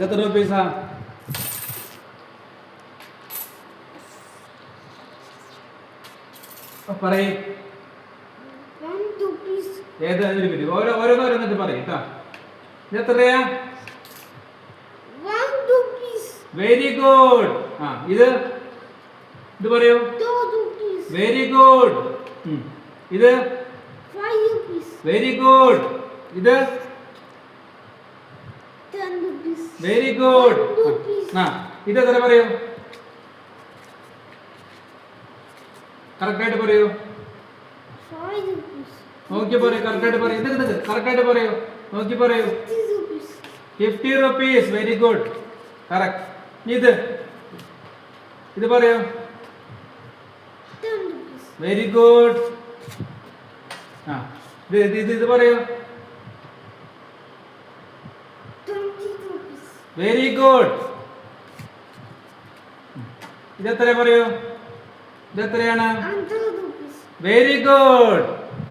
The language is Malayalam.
എത്ര റുപ്പീസാ? പറയ്. ഏത് ഒരു മിനിറ്റ് ഓരോന്നിട്ട് പറയും കേട്ടോ. ഇത് എത്രയാ? Very good. ആ ഇത് ഇത് പറയൂ. Very good. ഇത് വെരി ഗുഡ്. ഇത് വെരി ഗുഡ്. ആ ഇത് എത്ര പറയൂ? കറക്റ്റായിട്ട് പറയൂ. നോക്കി പറയൂ. കറക്റ്റായിട്ട് പറയൂ. ഇത് കറക്റ്റായിട്ട് പറയൂ. നോക്കി പറയൂ. 50 റുപ്പീസ്. Very good. കറക്റ്റ്. ഇത് ഇത് പറയൂ. Very good. ആ ഇത് പറയൂ. Very good. ഇതെത്ര പറയൂ? ഇതെത്രയാണ്? Very good.